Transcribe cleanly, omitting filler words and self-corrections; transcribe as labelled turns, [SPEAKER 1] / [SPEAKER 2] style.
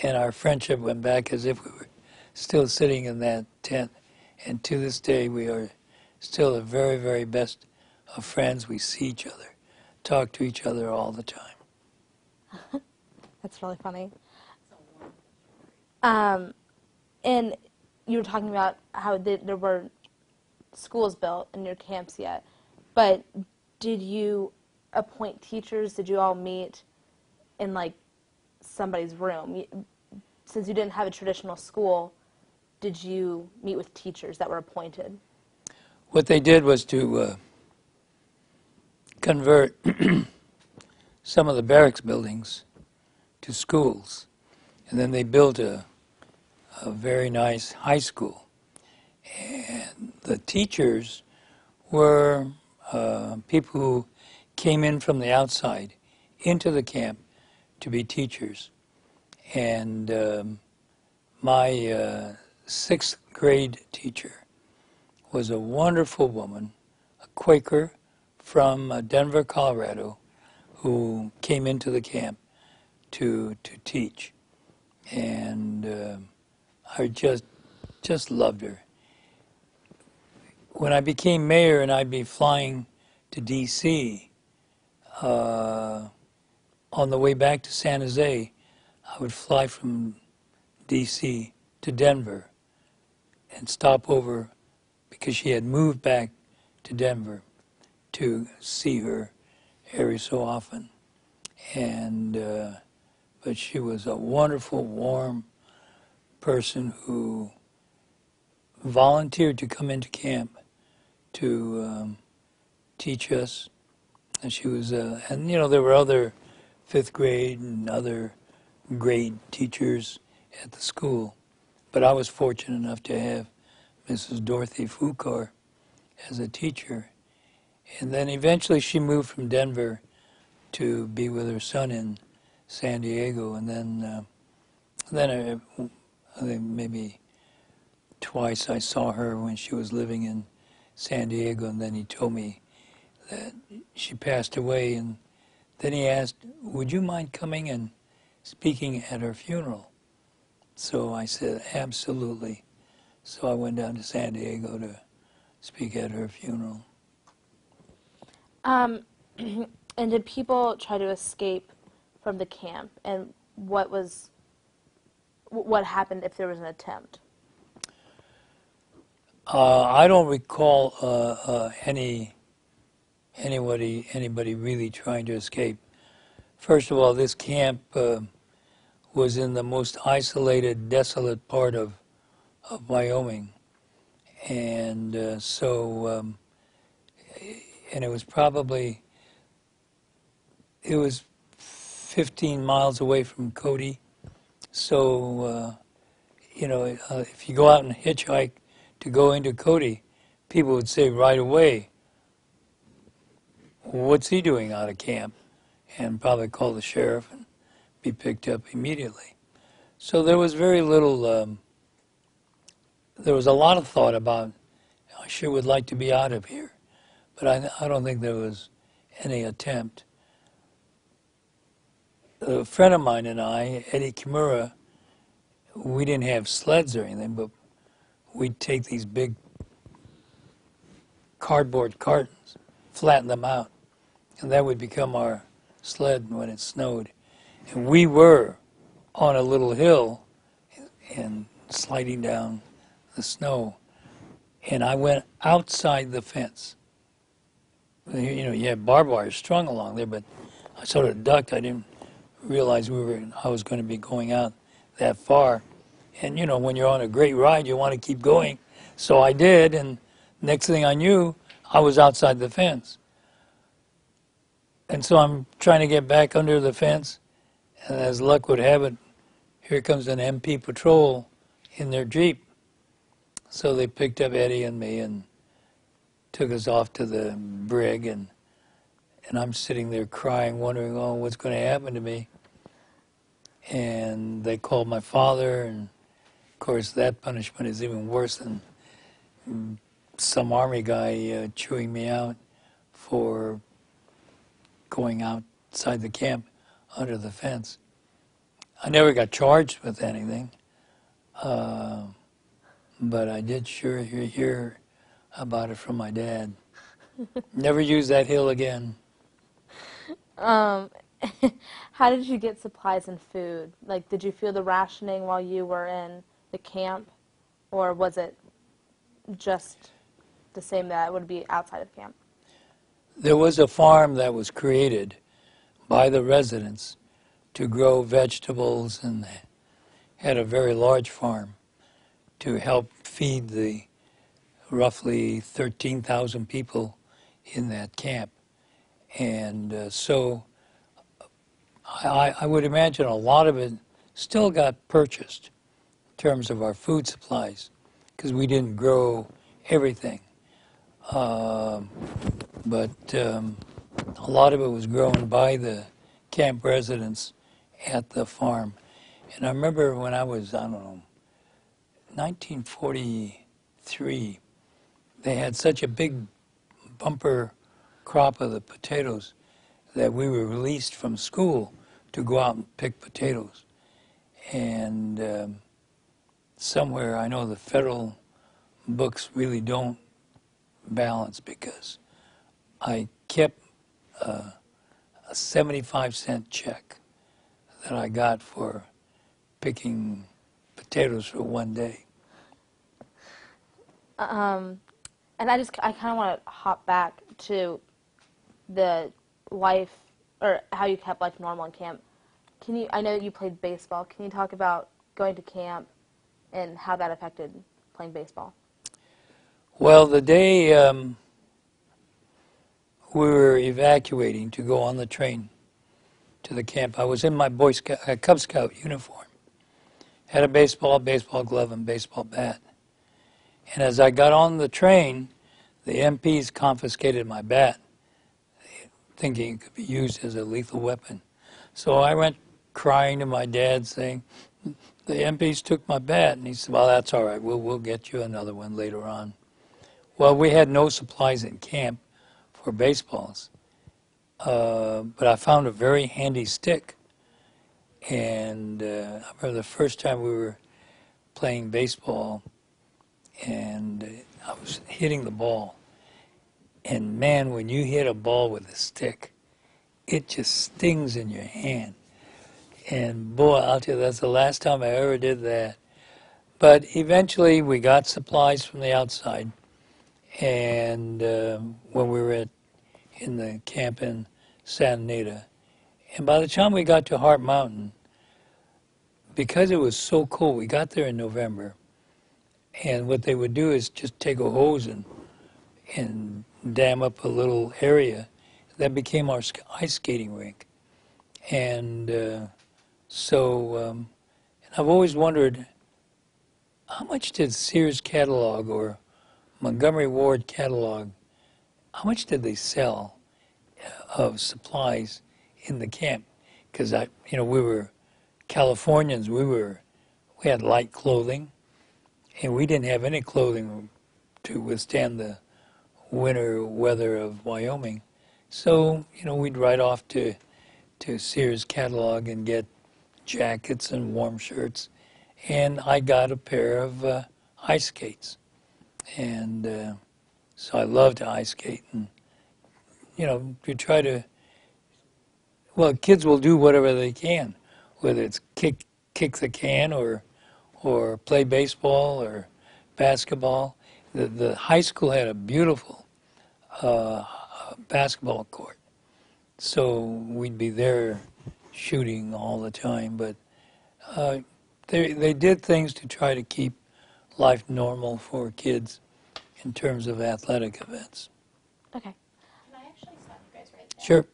[SPEAKER 1] And our friendship went back as if we were still sitting in that tent. And to this day, we are still the very, very best of friends. We see each other, talk to each other all the time.
[SPEAKER 2] That's really funny. And you were talking about how there were schools built in your camps yet, but did you appoint teachers? Did you all meet in like somebody's room? Since you didn't have a traditional school, did you meet with teachers that were appointed?
[SPEAKER 1] What they did was to convert some of the barracks buildings to schools. And then they built a very nice high school. And the teachers were people who came in from the outside into the camp to be teachers. And my sixth grade teacher was a wonderful woman, a Quaker from Denver, Colorado, who came into the camp to teach. And I just loved her. When I became mayor and I'd be flying to D.C., on the way back to San Jose, I would fly from D.C. to Denver and stop over because she had moved back to Denver to see her every so often. And but she was a wonderful, warm person who volunteered to come into camp to teach us. And she was, and you know, there were other fifth grade and other grade teachers at the school. But I was fortunate enough to have Mrs. Dorothy Fukar as a teacher. And then eventually she moved from Denver to be with her son in San Diego. And then I think maybe twice I saw her when she was living in San Diego. And then he told me that she passed away. And then he asked, would you mind coming and speaking at her funeral? So I said, absolutely. So I went down to San Diego to speak at her funeral.
[SPEAKER 2] And did people try to escape from the camp? And what happened if there was an attempt?
[SPEAKER 1] I don't recall anybody really trying to escape. First of all, this camp was in the most isolated, desolate part of Wyoming, and and it was 15 miles away from Cody. So you know, if you go out and hitchhike to go into Cody, people would say right away, what's he doing out of camp? And probably call the sheriff and be picked up immediately. So there was very little, there was a lot of thought about, I sure would like to be out of here. But I don't think there was any attempt. A friend of mine and I, Eddie Kimura, we didn't have sleds or anything, but we'd take these big cardboard cartons, flatten them out, and that would become our sled when it snowed. And we were on a little hill and sliding down the snow. And I went outside the fence. You know, you had barbed wire strung along there, but I sort of ducked. I didn't realize I was going to be going out that far. And you know, when you're on a great ride, you want to keep going. So I did, and next thing I knew, I was outside the fence. And so I'm trying to get back under the fence, and as luck would have it, here comes an MP patrol in their Jeep. So they picked up Eddie and me and took us off to the brig, and I'm sitting there crying, wondering, oh, what's going to happen to me? And they called my father, and of course that punishment is even worse than some army guy chewing me out for going outside the camp under the fence. I never got charged with anything, uh, but I did sure hear about it from my dad. Never use that hill again.
[SPEAKER 2] Um, how did you get supplies and food? Like, did you feel the rationing while you were in the camp, or was it just the same that would be outside of camp?
[SPEAKER 1] There was a farm that was created by the residents to grow vegetables and had a very large farm to help feed the roughly 13,000 people in that camp. And so I would imagine a lot of it still got purchased in terms of our food supplies because we didn't grow everything. But a lot of it was grown by the camp residents at the farm. And I remember when I was, I don't know, 1943, they had such a big bumper crop of the potatoes that we were released from school to go out and pick potatoes. And somewhere, I know the federal books really don't balance because I kept a 75-cent check that I got for picking potatoes for one day.
[SPEAKER 2] And I kind of want to hop back to the life, or how you kept life normal in camp. I know that you played baseball. Can you talk about going to camp and how that affected playing baseball?
[SPEAKER 1] Well, the day we were evacuating to go on the train to the camp, I was in my Cub Scout uniform. Had a baseball glove, and baseball bat. And as I got on the train, the MPs confiscated my bat, thinking it could be used as a lethal weapon. So I went crying to my dad saying, the MPs took my bat. And he said, well, that's all right. We'll get you another one later on. Well, we had no supplies in camp for baseballs. But I found a very handy stick. And I remember the first time we were playing baseball, and I was hitting the ball. And man, when you hit a ball with a stick, it just stings in your hand. And boy, I'll tell you, that's the last time I ever did that. But eventually we got supplies from the outside. And when we were in the camp in Santa Anita. And by the time we got to Heart Mountain, because it was so cold, we got there in November. And what they would do is just take a hose and dam up a little area. That became our ice skating rink. And and I've always wondered, how much did Sears catalog or Montgomery Ward catalog, how much did they sell of supplies in the camp? Because we were Californians, we had light clothing, and we didn't have any clothing to withstand the winter weather of Wyoming. So, we'd ride off to Sears catalog and get jackets and warm shirts. And I got a pair of ice skates. And so I love to ice skate. And, you try to, well, kids will do whatever they can, whether it's kick the can or play baseball or basketball. The high school had a beautiful basketball court. So we'd be there shooting all the time. But they did things to try to keep life normal for kids in terms of athletic events.
[SPEAKER 2] Okay.
[SPEAKER 3] Can I actually stop you guys right there?
[SPEAKER 1] Sure.